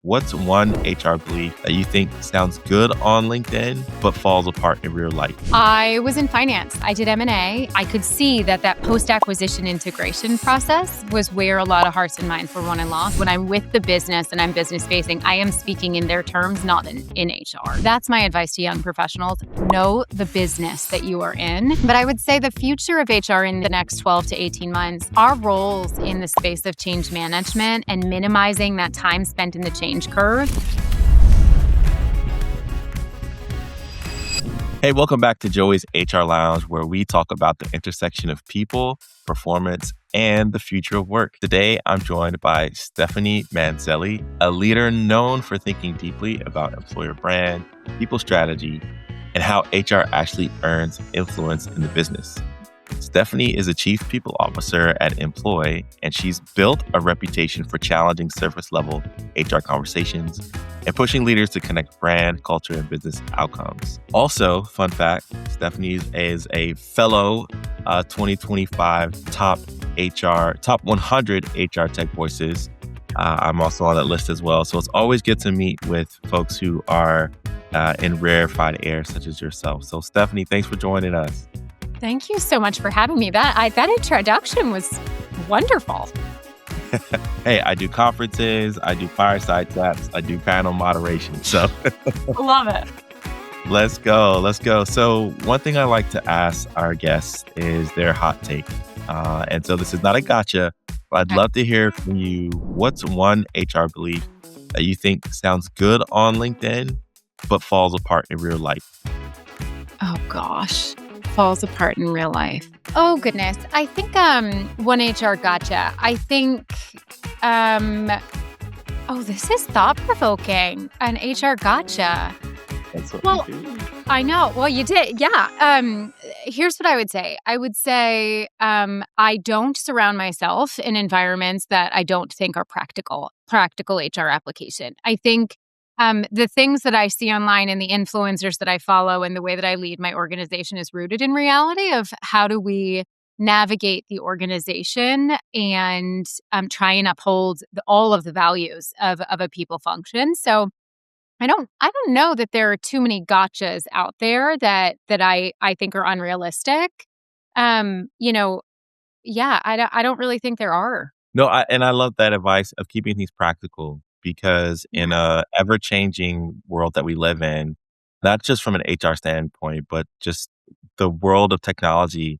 What's one HR belief that you think sounds good on LinkedIn, but falls apart in real life? I was in finance. I did M&A. I could see that post-acquisition integration process was where a lot of hearts and minds were won and lost. When I'm with the business and I'm business facing, I am speaking in their terms, not in HR. That's my advice to young professionals. Know the business that you are in. But I would say the future of HR in the next 12 to 18 months, our roles in the space of change management and minimizing that time spent in the change curve. Hey, welcome back to Joey's HR Lounge, where we talk about the intersection of people, performance, and the future of work. Today, I'm joined by Stephanie Manzelli, a leader known for thinking deeply about employer brand, people strategy, and how HR actually earns influence in the business. Stephanie is a chief people officer at Employ, and she's built a reputation for challenging surface-level HR conversations and pushing leaders to connect brand, culture, and business outcomes. Also, fun fact, Stephanie is a fellow 2025 top 100 HR tech voices. I'm also on that list as well. So it's always good to meet with folks who are in rarefied air, such as yourself. So Stephanie, thanks for joining us. Thank you so much for having me. That introduction was wonderful. Hey, I do conferences, I do fireside chats, I do panel moderation. So Love it. Let's go. So one thing I like to ask our guests is their hot take. And so this is not a gotcha, but I'd love to hear from you. What's one HR belief that you think sounds good on LinkedIn, but falls apart in real life? Oh, gosh. Falls apart in real life. Oh, goodness. I think one HR gotcha. I think, this is thought-provoking. An HR gotcha. That's what Well, we do. I know. Well, you did. Yeah. Here's what I would say. I would say I don't surround myself in environments that I don't think are practical HR application. I think the things that I see online and the influencers that I follow and the way that I lead my organization is rooted in reality of how do we navigate the organization and try and uphold all of the values of a people function. So I don't know that there are too many gotchas out there that I think are unrealistic. I don't really think there are. No, I love that advice of keeping things practical because in a ever-changing world that we live in, not just from an HR standpoint, but just the world of technology,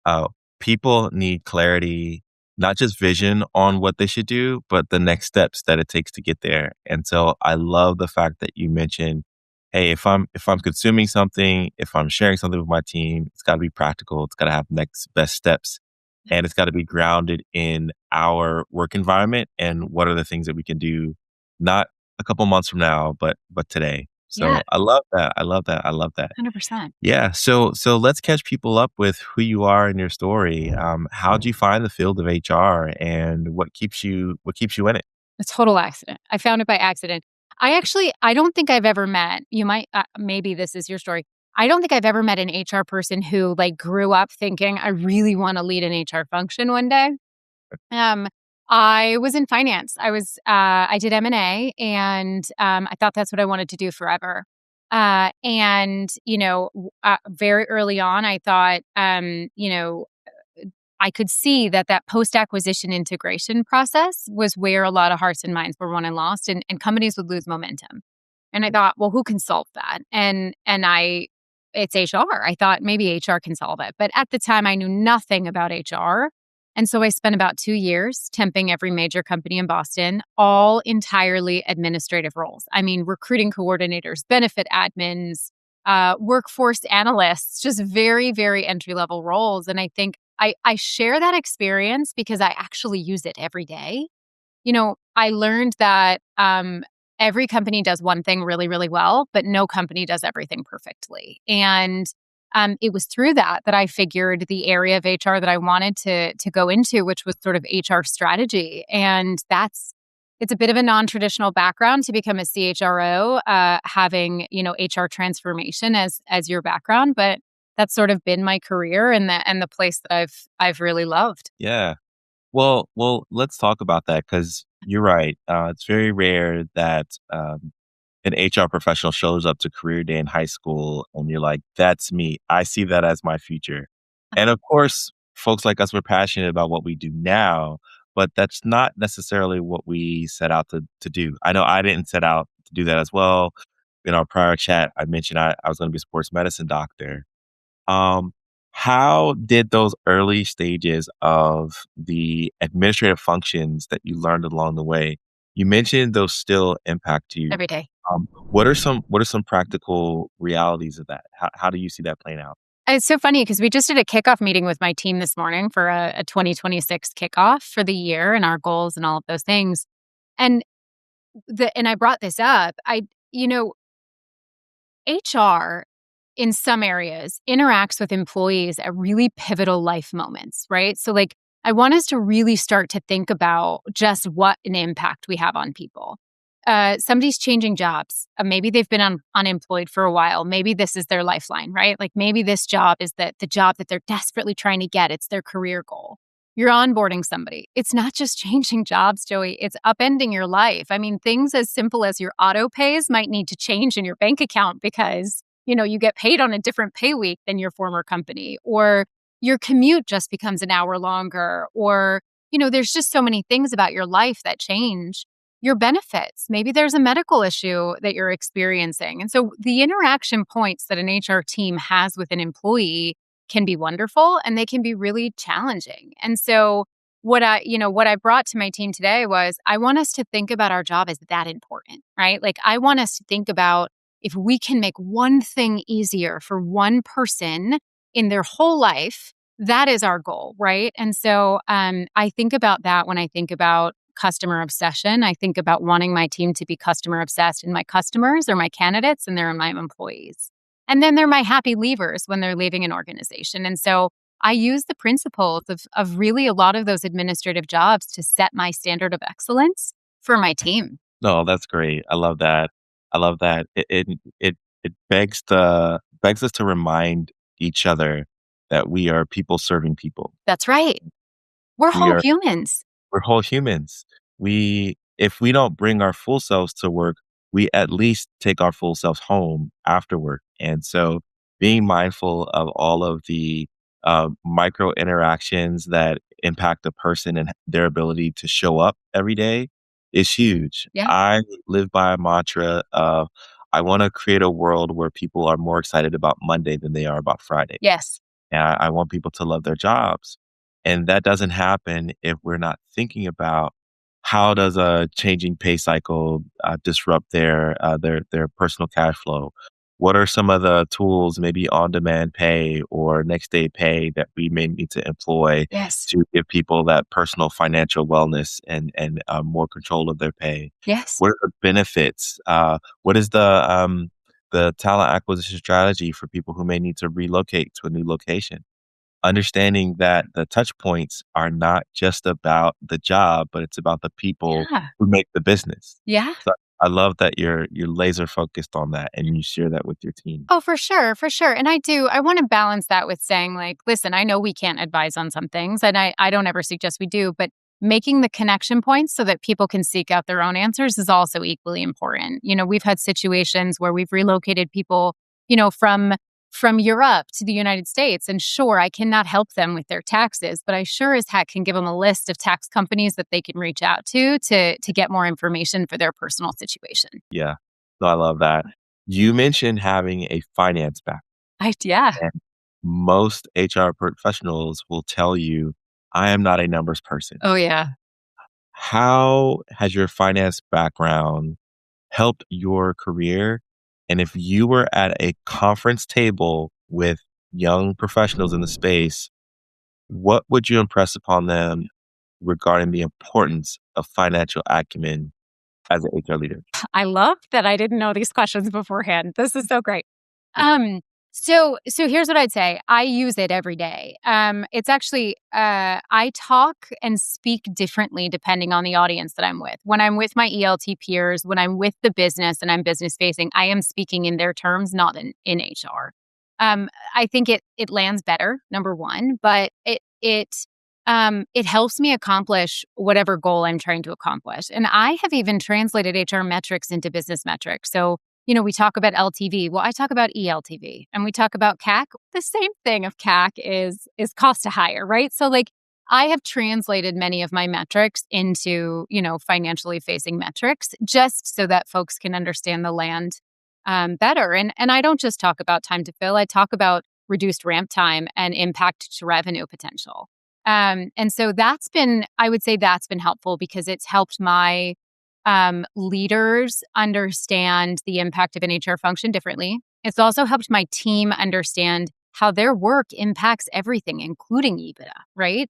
uh, people need clarity, not just vision on what they should do, but the next steps that it takes to get there. And so I love the fact that you mentioned, hey, if I'm consuming something, if I'm sharing something with my team, it's got to be practical. It's got to have next best steps. And it's got to be grounded in our work environment and what are the things that we can do, not a couple months from now, but today. So Yeah, I love that. I love that. 100%. Yeah. So let's catch people up with who you are and your story. How'd you find the field of HR and what keeps you in it? A total accident. I found it by accident. I don't think I've ever met, you might, maybe this is your story. I don't think I've ever met an HR person who grew up thinking, I really want to lead an HR function one day. I was in finance. I did M&A and I thought that's what I wanted to do forever. Very early on, I thought, I could see that post-acquisition integration process was where a lot of hearts and minds were won and lost and companies would lose momentum. And I thought, well, who can solve that? It's HR. I thought maybe HR can solve it. But at the time, I knew nothing about HR. And so I spent about 2 years temping every major company in Boston, all entirely administrative roles. I mean, recruiting coordinators, benefit admins, workforce analysts, just very, very entry-level roles. And I think I share that experience because I actually use it every day. I learned that every company does one thing really, really well, but no company does everything perfectly. And it was through that I figured the area of HR that I wanted to go into, which was sort of HR strategy. And it's a bit of a non-traditional background to become a CHRO, having, HR transformation as your background, but that's sort of been my career and the place that I've really loved. Yeah. Let's talk about that because you're right. It's very rare that an HR professional shows up to career day in high school and you're like, that's me. I see that as my future. And of course, folks like us, we're passionate about what we do now, but that's not necessarily what we set out to do. I know I didn't set out to do that as well. In our prior chat, I mentioned I was going to be a sports medicine doctor. Um, how did those early stages of the administrative functions that you learned along the way, you mentioned those still impact you. Every day. What are some practical realities of that? How do you see that playing out? It's so funny because we just did a kickoff meeting with my team this morning for a 2026 kickoff for the year and our goals and all of those things. And and I brought this up. You know, HR in some areas interacts with employees at really pivotal life moments, right? So, like, I want us to really start to think about just what an impact we have on people. Somebody's changing jobs. Maybe they've been unemployed for a while. Maybe this is their lifeline, right? Like maybe this job is the job that they're desperately trying to get. It's their career goal. You're onboarding somebody. It's not just changing jobs, Joey. It's upending your life. I mean, things as simple as your auto pays might need to change in your bank account because, you get paid on a different pay week than your former company, or your commute just becomes an hour longer, or, there's just so many things about your life that change. Your benefits. Maybe there's a medical issue that you're experiencing. And so the interaction points that an HR team has with an employee can be wonderful and they can be really challenging. And so what I brought to my team today was I want us to think about our job as that important, right? Like I want us to think about if we can make one thing easier for one person in their whole life, that is our goal, right? And so I think about that when I think about customer obsession. I think about wanting my team to be customer obsessed, and my customers are my candidates and they're my employees. And then they're my happy leavers when they're leaving an organization. And so I use the principles of really a lot of those administrative jobs to set my standard of excellence for my team. No, that's great. I love that. I love that. It begs us to remind each other that we are people serving people. That's right. We're We whole are humans. We're whole humans. If we don't bring our full selves to work, we at least take our full selves home after work. And so being mindful of all of the micro interactions that impact a person and their ability to show up every day is huge. Yeah. I live by a mantra of I want to create a world where people are more excited about Monday than they are about Friday. Yes. And I want people to love their jobs. And that doesn't happen if we're not thinking about how does a changing pay cycle disrupt their personal cash flow? What are some of the tools, maybe on-demand pay or next-day pay, that we may need to employ Yes. to give people that personal financial wellness and more control of their pay? Yes. What are the benefits? What is the talent acquisition strategy for people who may need to relocate to a new location? Understanding that the touch points are not just about the job, but it's about the people Yeah. who make the business. Yeah. So I love that you're laser focused on that and you share that with your team. Oh, for sure, for sure. And I want to balance that with saying, like, listen, I know we can't advise on some things, and I don't ever suggest we do, but making the connection points so that people can seek out their own answers is also equally important. We've had situations where we've relocated people, from Europe to the United States. And sure, I cannot help them with their taxes, but I sure as heck can give them a list of tax companies that they can reach out to get more information for their personal situation. Yeah. So I love that. You mentioned having a finance background. Yeah. And most HR professionals will tell you, I am not a numbers person. Oh, yeah. How has your finance background helped your career? And if you were at a conference table with young professionals in the space, what would you impress upon them regarding the importance of financial acumen as an HR leader? I love that I didn't know these questions beforehand. This is so great. Um, so here's what I'd say. I use it every day. It's actually I talk and speak differently depending on the audience that I'm with. When I'm with my ELT peers, when I'm with the business and I'm business facing, I am speaking in their terms, not in HR. I think it lands better, number one, but it it helps me accomplish whatever goal I'm trying to accomplish. And I have even translated HR metrics into business metrics. So, we talk about LTV. Well, I talk about ELTV, and we talk about CAC. The same thing of CAC is cost to hire, right? So like I have translated many of my metrics into, financially facing metrics just so that folks can understand the land better. And I don't just talk about time to fill. I talk about reduced ramp time and impact to revenue potential. And so I would say that's been helpful because it's helped my leaders understand the impact of an HR function differently. It's also helped my team understand how their work impacts everything, including EBITDA, right?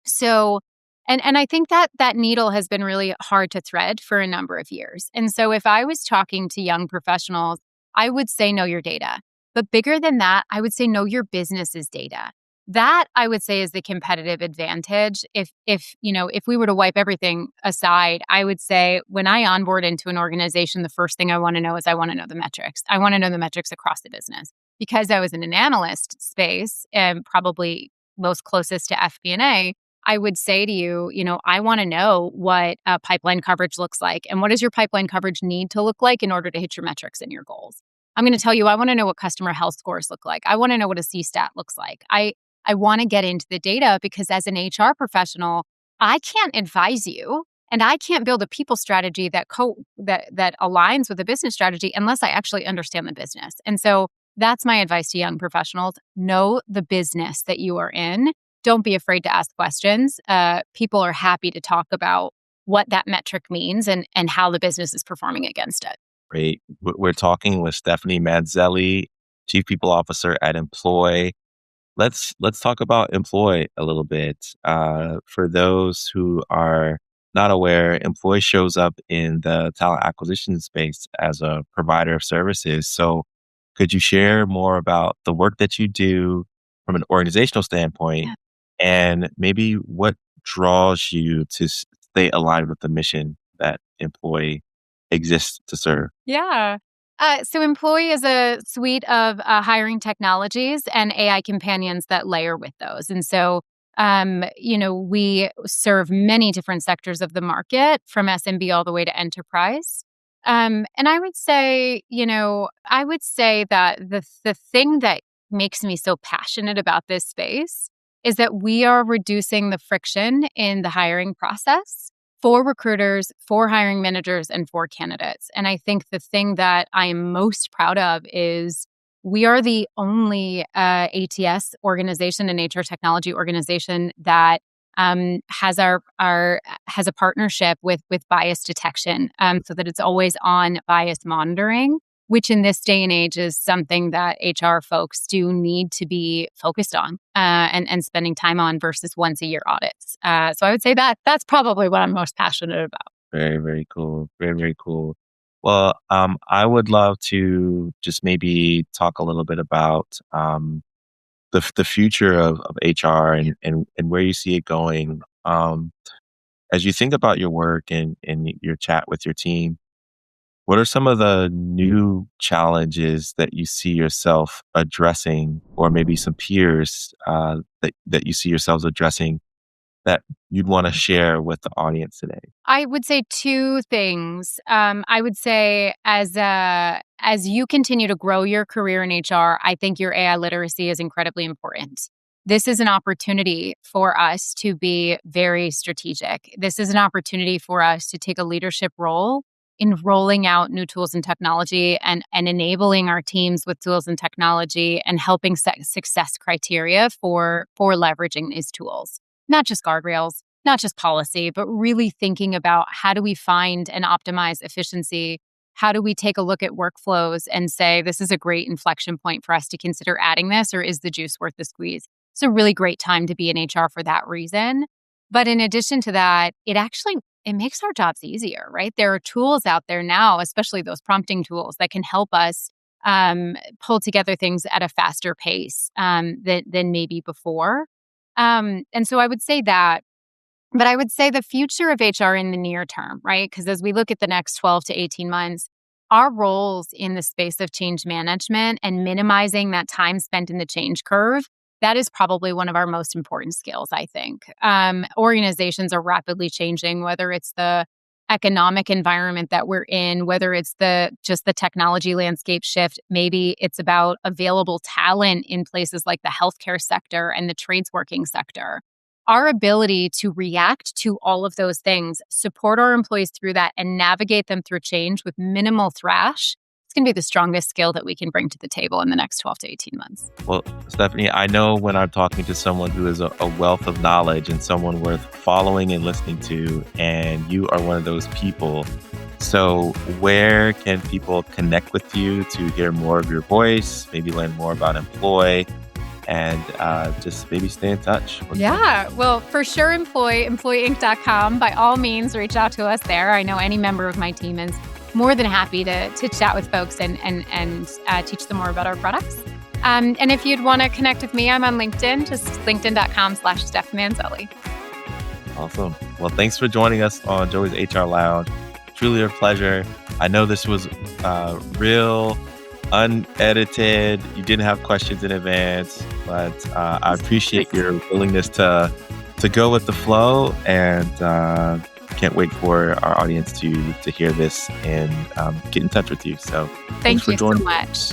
So, and I think that needle has been really hard to thread for a number of years. And so if I was talking to young professionals, I would say know your data. But bigger than that, I would say know your business's data. That I would say is the competitive advantage. If we were to wipe everything aside, I would say when I onboard into an organization, the first thing I want to know is I want to know the metrics. I want to know the metrics across the business. Because I was in an analyst space and probably most closest to FP&A, I would say to you, I want to know what pipeline coverage looks like and what does your pipeline coverage need to look like in order to hit your metrics and your goals. I'm going to tell you, I want to know what customer health scores look like. I want to know what a CSAT looks like. I want to get into the data because as an HR professional, I can't advise you and I can't build a people strategy that aligns with a business strategy unless I actually understand the business. And so that's my advice to young professionals. Know the business that you are in. Don't be afraid to ask questions. People are happy to talk about what that metric means and how the business is performing against it. Great. We're talking with Stephanie Manzelli, Chief People Officer at Employ. Let's talk about Employ a little bit. For those who are not aware, Employ shows up in the talent acquisition space as a provider of services. So could you share more about the work that you do from an organizational standpoint and maybe what draws you to stay aligned with the mission that Employ exists to serve? Yeah. So Employee is a suite of hiring technologies and AI companions that layer with those. And so, we serve many different sectors of the market from SMB all the way to enterprise. And I would say, that the thing that makes me so passionate about this space is that we are reducing the friction in the hiring process for recruiters, for hiring managers, and for candidates. And I think the thing that I am most proud of is we are the only ATS organization, an HR technology organization that has has a partnership with bias detection, so that it's always on bias monitoring, which in this day and age is something that HR folks do need to be focused on and spending time on versus once a year audits. So I would say that's probably what I'm most passionate about. Very, very cool. Very, very cool. Well, I would love to just maybe talk a little bit about the future of HR and where you see it going. As you think about your work and your chat with your team, what are some of the new challenges that you see yourself addressing, or maybe some peers that you see yourselves addressing that you'd want to share with the audience today? I would say two things. I would say as you continue to grow your career in HR, I think your AI literacy is incredibly important. This is an opportunity for us to be very strategic. This is an opportunity for us to take a leadership role in rolling out new tools and technology and enabling our teams with tools and technology and helping set success criteria for leveraging these tools. Not just guardrails, not just policy, but really thinking about how do we find and optimize efficiency? How do we take a look at workflows and say, this is a great inflection point for us to consider adding this, or is the juice worth the squeeze? It's a really great time to be in HR for that reason. But in addition to that, it makes our jobs easier, right? There are tools out there now, especially those prompting tools that can help us pull together things at a faster pace than maybe before. And so I would say that, but I would say the future of HR in the near term, right? Because as we look at the next 12 to 18 months, our roles in the space of change management and minimizing that time spent in the change curve, that is probably one of our most important skills, I think. Organizations are rapidly changing, whether it's the economic environment that we're in, whether it's just the technology landscape shift, maybe it's about available talent in places like the healthcare sector and the trades working sector. Our ability to react to all of those things, support our employees through that, and navigate them through change with minimal thrash, it's going to be the strongest skill that we can bring to the table in the next 12 to 18 months. Well, Stephanie, I know when I'm talking to someone who is a wealth of knowledge and someone worth following and listening to, and you are one of those people. So where can people connect with you to hear more of your voice, maybe learn more about Employ, and just maybe stay in touch? Yeah, well, for sure, employinc.com. By all means, reach out to us there. I know any member of my team is more than happy to chat with folks and teach them more about our products. And if you'd want to connect with me, I'm on LinkedIn, just linkedin.com/Steph Manzelli. Awesome. Well, thanks for joining us on Joey's HR Lounge. Truly a pleasure. I know this was real, unedited. You didn't have questions in advance, but I appreciate your willingness to go with the flow, and can't wait for our audience to hear this and get in touch with you. So Thank you for joining. so much.